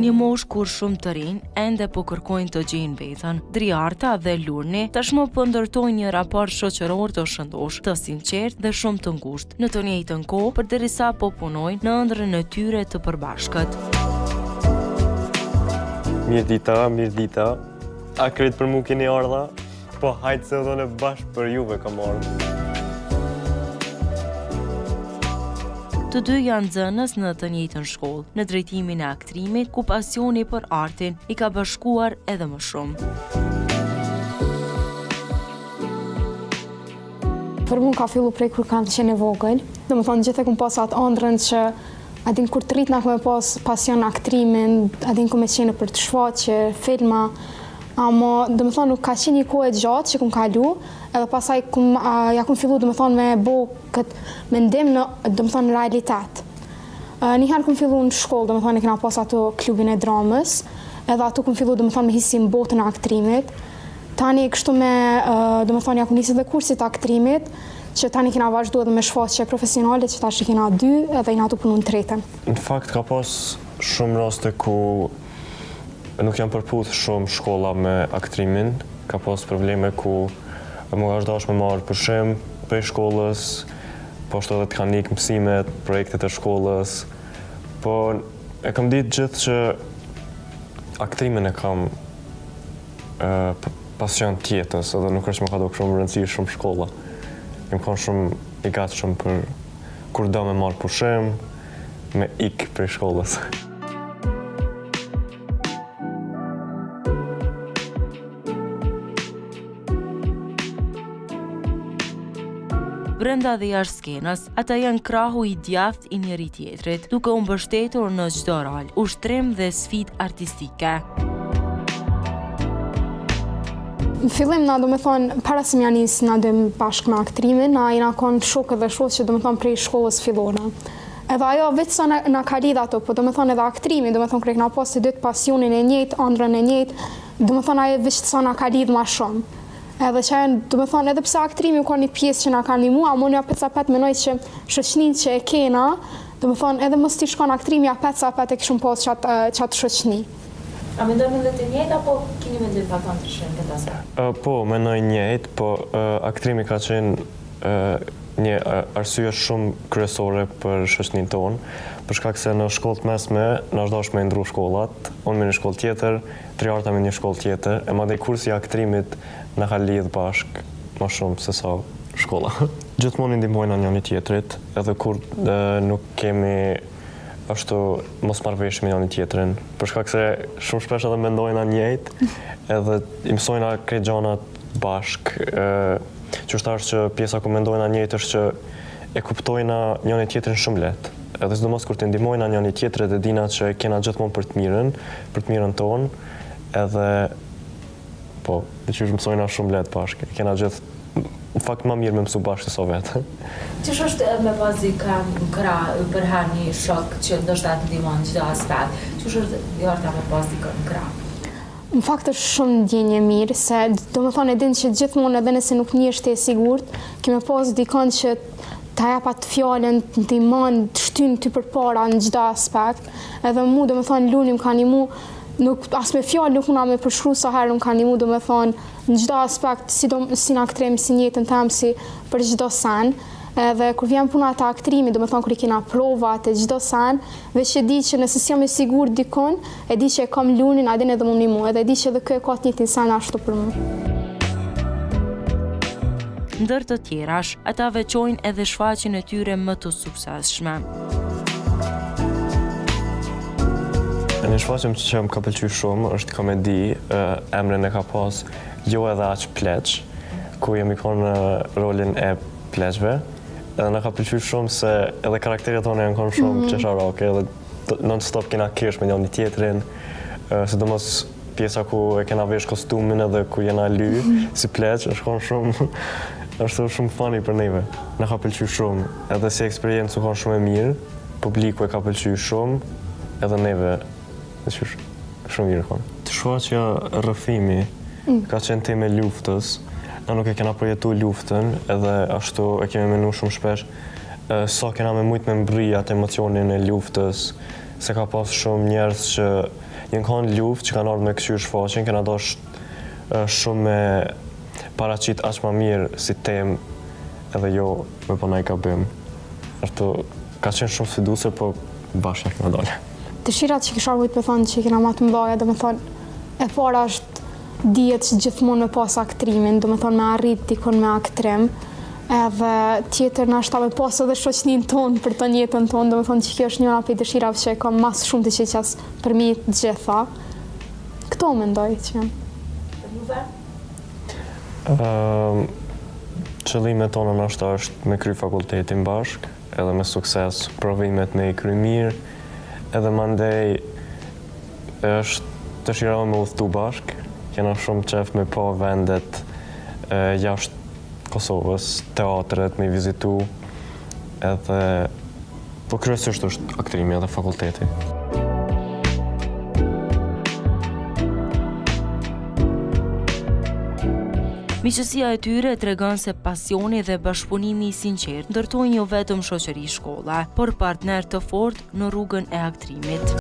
një moshë kur shumë të rinj ende po kërkojnë të gjejnë veten. Driarta dhe Lurni tashmë po ndërtojnë një raport shoqëror të shëndosh, të sinqert dhe shumë të ngushtë, në të njëjtën kohë përderisa po punojnë në ëndrrën e tyre të përbashkët. Mirë dita. A kretë për mu keni ardha? Po hajtë se dhone bashkë për juve kam ardhë. Të dy janë nxënës në të njëjtën shkollë, në drejtimin e aktrimit, ku pasioni për artin i ka bashkuar edhe më shumë. Për mu ka fillu prej kur kam qenë e vogël. Domethënë gjithë e kum pas atë ëndrrën që adin kur të rritna kume pas pasion aktrimin, adin kume qenë për të shfaqe, filma, ama domethënë nuk ka qenë një kohë e gjatë që kum kalu, edhe pasaj ja kum fillu domethënë me bo këtë mendim në domethënë realitet. Njëherë kum fillu në shkollë, domethënë e kena pas ato klubin e dramës, edhe ato kum fillu domethënë me hisim botën e aktrimit. Tani kështu me domethënë ja kum nisi dhe kursit aktrimit, që tani kena vazhdu edhe me shfaqje profesionale, që tash i kena 2 edhe jena tu punu në 3. Në fakt ka pas shumë raste ku nuk jam përputh shumë shkolla me aktrimin, ka pas probleme ku më ka dash me marrë pushim prej shkollës, po ashtu edhe të kanë ikë mësimet, projektet e shkollës, po e kam ditë gjithë që aktrimin e kam pasion tjetës, edhe nuk është më ka do shumë rëndësi shumë shkolla. Jem kanë shumë i gatshëm për kur do me marrë pushim, me ikë prej shkollës. Brenda dhe jashtë skenës, ata janë krahu i djathtë i njëri tjetrit, duke u mbështetur në çdo rol, ushtrim dhe sfidë artistike. Në fillim na domethënë para se më nis na dëm bashkë me aktrimin, na jena kon shokë dhe shoqë domethënë prej shkollës fillore. Edhe ajo vetë sa na ka lidh ato, po domethënë edhe aktrimi, domethënë kur kena pas të dy pasionin e njëjtë, ëndrrën e njëjtë, domethënë ajo vetë sa na ka lidh më shumë. Edhe që domethënë edhe pse aktrimi ka një pjesë që na ka ndihmu, ama unë apet menoj që shoqëninë që e kena, domethënë edhe mos ti shkon aktrimi apet e kishim pas çat shoqëni. A mendojmë edhe të njëjtë apo keni mendim pakon ndryshe këtë aspekt? Po, mendoj njëjtë, po aktrimi ka qenë një arsye shumë kryesore për shoqëninë tonë, për shkak se në shkollë të mesme na është dashur me ndru shkollat, unë me një shkollë tjetër, Driarta me një shkollë tjetër, e madje kursi i aktrimit na ka lidh bashkë më shumë se sa shkolla. Gjithmonë i ndihmojnë njëri tjetrit, edhe kur nuk kemi ashtu mos marrëveshje me njëri tjetrin, për shkak se shumë shpesh edhe mendojnë njëjtë, edhe i mësojnë këto gjanat bashkë. Që është që pjesa ku mendojnë njëjtë është që e kuptojnë njëri tjetrin shumë lehtë. Edhe sidomos kur të ndihmojnë njëri tjetrit dhe dina që kena gjithmonë për të mirën tonë, edhe po, dhe që mësojna shumë lehtë bashkë. Kena gjithë, në fakt më mirë me mësu bashkë se sa vetë. Qësh është me bazi për her një shok që ndoshta të ndihmon çdo aspekt? Qësh është Driarta me bazi në krah? Në fakt është shumë ndjenjë mirë, se domethënë e din që gjithmonë edhe nëse nuk njesh ti e sigurt, kime pas dikon që ta jap atë fjalën, të ndihmon, të shtyn ty përpara në çdo aspekt. Edhe mu domethënë Luni më ka ndihmu, nuk as me fjalë nuk mund me përshkruaj sa herë më ka ndihmu domethënë në çdo aspekt, si në aktrim, si në jetën tëm, si për çdo sen. Edhe kur vjen puna të aktrimit, domethënë kur i kena provat e çdo sen, veç e di që nëse jam e sigurt dikon, e di që e kam Lunin, a din edhe më ndihmu, edhe e di që edhe kë e ka të njëjtin sen ashtu për mua. Ndër të tjerash, ata veçojnë edhe shfaqjen e tyre më të suksesshme. Një shfaqje që më ka pëlqyer shumë është komedi, emrin e ka pas Jo edhe aq pleq, ku jemi në rolin e pleqve. Edhe na ka pëlqyer shumë se edhe karakteret tonë janë kanë shumë qesharake, edhe non-stop kena kirsh me njëri tjetrin, sidomos pjesa ku e kena vesh kostumin edhe ku jena ly si pleq, është shumë funny për neve. Na ka pëlqyer shumë, edhe si eksperiencë u kanë shumë e mirë, publiku e ka pëlqyer shumë, edhe neve shumë mirë kanë. Të shfaqja rrëfimi ka qenë temë e luftës. Na nuk e kena përjetu luftën, edhe ashtu e kemi menu shumë shpesh sa kena me mujt me mbri atë emocionin e luftës, se ka pas shumë njerëz që Jënë kanë luftë që kanë ardhur me këshyrë shfaqjen, kena dosh shumë me paraqit aq më mirë si temë edhe jo me po i gabim. Ashtu ka qenë shumë sfiduese, po bashkë kena dalë. Dëshirat që kisha vujt me thonë që kena ma të mbaja, do me thonë, e para është dijet që gjithmonë me pas aktrimin, do me thonë me arrit dikon me aktrim, edhe tjetër në ashta me pas edhe shoqnin tonë për të njëtën tonë, do me thonë që kjo është njëra për dëshirave që kam mas shumë të qeqas për mi të gjitha. Këto mendoj që janë. Qëllimet tona nështë është me kry fakultetin bashk, edhe me sukses provimet me i kry mirë, edhe mandej është dëshirave me udhëtu bashk. Kena shumë qef me pa vendet jashtë Kosovës, teatret, me i vizitu, edhe po kryesisht është aktrimi edhe fakulteti. Miqësia e tyre tregon se pasioni dhe bashkëpunimi i sinqert ndërtojnë jo vetëm shoqëri shkolla, por partner të fortë në rrugën e aktrimit.